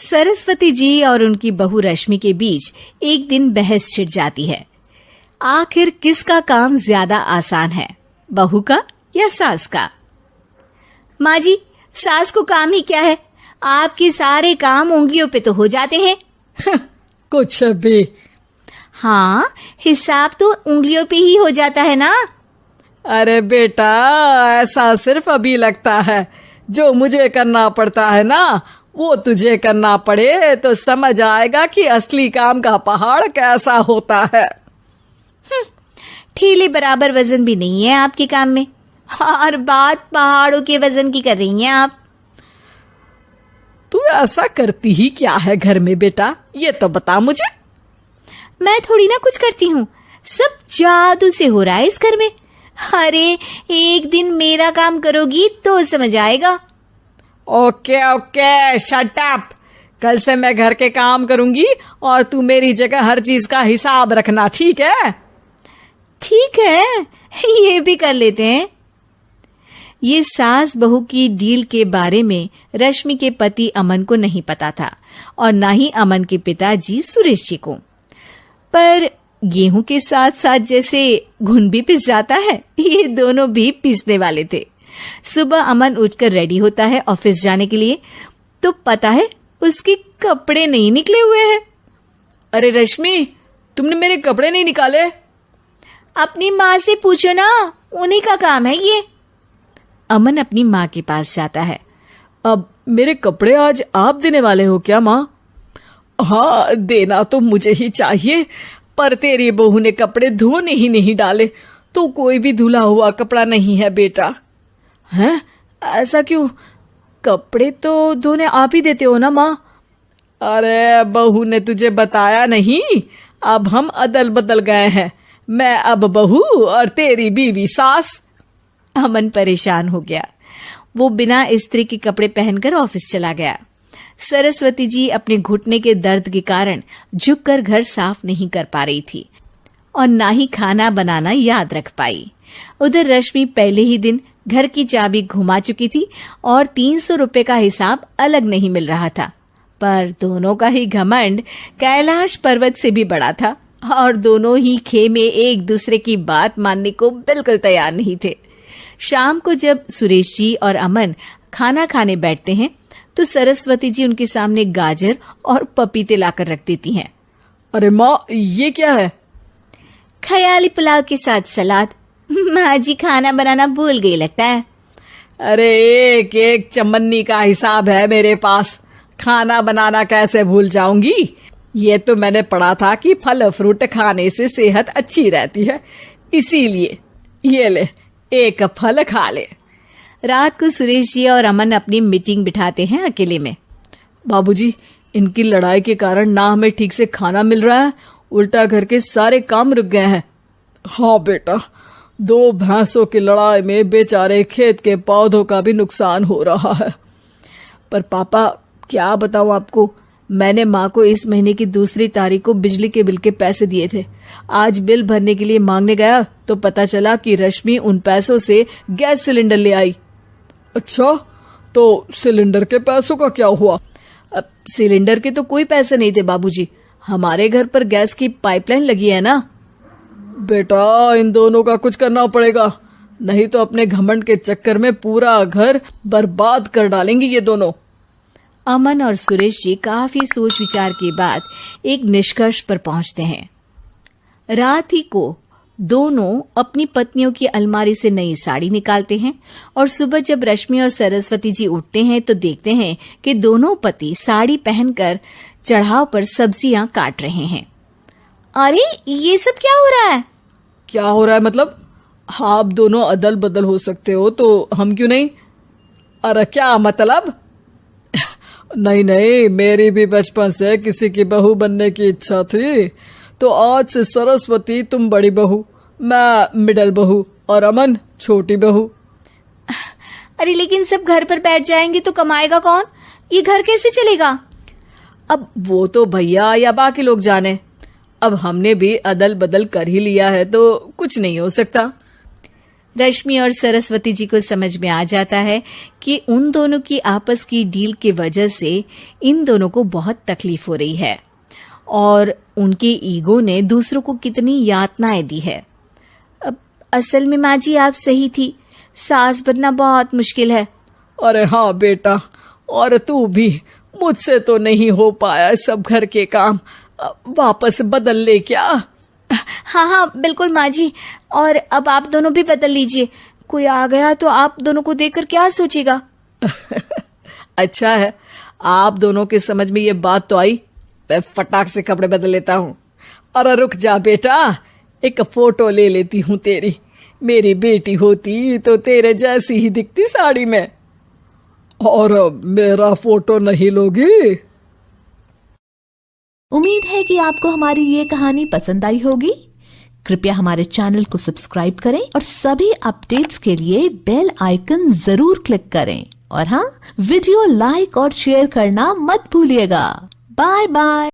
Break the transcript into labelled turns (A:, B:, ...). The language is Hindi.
A: सरस्वती जी और उनकी बहू रश्मि के बीच एक दिन बहस छिड़ जाती है। आखिर किसका काम ज्यादा आसान है, बहू का या सास का? माँ जी, सास को काम ही क्या है, आपके सारे काम उंगलियों पे तो हो जाते हैं।
B: कुछ भी।
A: हाँ, हिसाब तो उंगलियों पे ही हो जाता है ना।
B: अरे बेटा, ऐसा सिर्फ अभी लगता है। जो मुझे करना पड़ता है ना, वो तुझे करना पड़े तो समझ आएगा कि असली काम का पहाड़ कैसा होता है।
A: ठेले बराबर वजन भी नहीं है आपके काम में, और बात पहाड़ों के वजन की कर रही हैं आप।
B: तू ऐसा करती ही क्या है घर में बेटा, ये तो बता मुझे।
A: मैं थोड़ी ना कुछ करती हूँ, सब जादू से हो रहा है इस घर में। अरे एक दिन मेरा काम करोगी तो समझ आएगा।
B: Okay okay, shut up. कल से मैं घर के काम करूंगी और तू मेरी जगह हर चीज का हिसाब रखना, ठीक है?
A: ठीक है, ये भी कर लेते हैं। ये सास बहू की डील के बारे में रश्मि के पति अमन को नहीं पता था, और ना ही अमन के पिताजी सुरेश जी को। पर गेहूं के साथ साथ जैसे घुन भी पिस जाता है, ये दोनों भी पीसने वाले थे। सुबह अमन उठकर रेडी होता है ऑफिस जाने के लिए, तो पता है उसके कपड़े नहीं निकले हुए हैं।
B: अरे रश्मि, तुमने मेरे कपड़े नहीं निकाले?
A: अपनी माँ से पूछो ना, उन्हीं का काम है ये। अमन अपनी माँ के पास जाता है।
B: अब मेरे कपड़े आज आप देने वाले हो क्या माँ? हाँ, देना तो मुझे ही चाहिए, पर तेरी बहू ने कपड़े धोने ही नहीं डाले, तो कोई भी धुला हुआ कपड़ा नहीं है बेटा। हैं? ऐसा क्यों? कपड़े तो धोने आप ही देते हो ना माँ? अरे बहू ने तुझे बताया नहीं, अब हम अदल बदल गए हैं। मैं अब बहू और तेरी बीवी सास।
A: अमन परेशान हो गया। वो बिना इस्त्री के कपड़े पहनकर ऑफिस चला गया। सरस्वती जी अपने घुटने के दर्द के कारण झुककर घर साफ नहीं कर पा रही थी, और ना ही खाना बनाना याद रख पाई। उधर रश्मि पहले ही दिन घर की चाबी घुमा चुकी थी और 300 रुपए का हिसाब अलग नहीं मिल रहा था। पर दोनों का ही घमंड कैलाश पर्वत से भी बड़ा था, और दोनों ही खेमे एक दूसरे की बात मानने को बिल्कुल तैयार नहीं थे। शाम को जब सुरेश जी और अमन खाना खाने बैठते हैं, तो सरस्वती जी उनके सामने गाजर और पपीते लाकर रख देती हैं।
B: अरे माँ, ये क्या है?
A: ख्याली पुलाव के साथ सलाद। माँ जी खाना बनाना भूल गई लगता है।
B: अरे एक एक चमन्नी का हिसाब है मेरे पास, खाना बनाना कैसे भूल जाऊंगी? ये तो मैंने पढ़ा था कि फल फ्रूट खाने से सेहत अच्छी रहती है, इसीलिए ये ले, एक फल खा ले।
A: रात को सुरेश जी और अमन अपनी मीटिंग बिठाते हैं अकेले में।
B: बाबूजी, इनकी लड़ाई के कारण ना हमें ठीक से खाना मिल रहा है, उल्टा घर के सारे काम रुक गए हैं। हाँ बेटा, 2 भैंसों की लड़ाई में बेचारे खेत के पौधों का भी नुकसान हो रहा है। पर पापा, क्या बताऊं आपको, मैंने माँ को इस महीने की 2 तारीख को बिजली के बिल के पैसे दिए थे। आज बिल भरने के लिए मांगने गया तो पता चला कि रश्मि उन पैसों से गैस सिलेंडर ले आई। अच्छा, तो सिलेंडर के पैसों का क्या हुआ?
A: अब सिलेंडर के तो कोई पैसे नहीं थे बाबूजी, हमारे घर पर गैस की पाइपलाइन लगी है ना।
B: बेटा, इन दोनों का कुछ करना पड़ेगा, नहीं तो अपने घमंड के चक्कर में पूरा घर बर्बाद कर डालेंगे ये दोनों।
A: अमन और सुरेश जी काफी सोच विचार के बाद एक निष्कर्ष पर पहुंचते हैं। रात ही को दोनों अपनी पत्नियों की अलमारी से नई साड़ी निकालते हैं, और सुबह जब रश्मि और सरस्वती जी उठते हैं तो देखते हैं कि दोनों पति साड़ी पहनकर चढ़ाव पर सब्जियां काट रहे हैं। अरे ये सब क्या हो रहा है?
B: क्या हो रहा है मतलब? आप दोनों अदल बदल हो सकते हो तो हम क्यों नहीं? अरे क्या मतलब? नहीं नहीं, मेरी भी बचपन से किसी की बहू बनने की इच्छा थी, तो आज से सरस्वती तुम बड़ी बहू, मैं मिडल बहू और अमन छोटी बहू।
A: अरे लेकिन सब घर पर बैठ जाएंगे तो कमाएगा कौन? ये घर कैसे चलेगा?
B: अब वो तो भैया या बाकी लोग जाने, अब हमने भी अदल बदल कर ही लिया है तो कुछ नहीं हो सकता।
A: रश्मि और सरस्वती जी को समझ में आ जाता है कि उन दोनों की आपस की डील की वजह से इन दोनों को बहुत तकलीफ हो रही है और उनके ईगो ने दूसरों को कितनी यातनाएं दी है। अब असल में माँ जी आप सही थी, सास बनना बहुत मुश्किल है।
B: अरे हाँ बेटा, और तू भी, मुझसे तो नहीं हो पाया सब घर के काम, वापस बदल ले क्या?
A: हाँ हाँ बिल्कुल माँ जी, और अब आप दोनों भी बदल लीजिए, कोई आ गया तो आप दोनों को देखकर क्या सोचेगा।
B: अच्छा है, आप दोनों के समझ में ये बात तो आई, मैं फटाक से कपड़े बदल लेता हूँ। अरे रुक जा बेटा, एक फोटो ले लेती हूँ तेरी, मेरी बेटी होती तो तेरे जैसी ही दिखती साड़ी में। और मेरा फोटो नहीं लोगी?
C: उम्मीद है कि आपको हमारी ये कहानी पसंद आई होगी। कृपया हमारे चैनल को सब्सक्राइब करें और सभी अपडेट्स के लिए बेल आइकन जरूर क्लिक करें। और हाँ, वीडियो लाइक और शेयर करना मत भूलिएगा। Bye bye.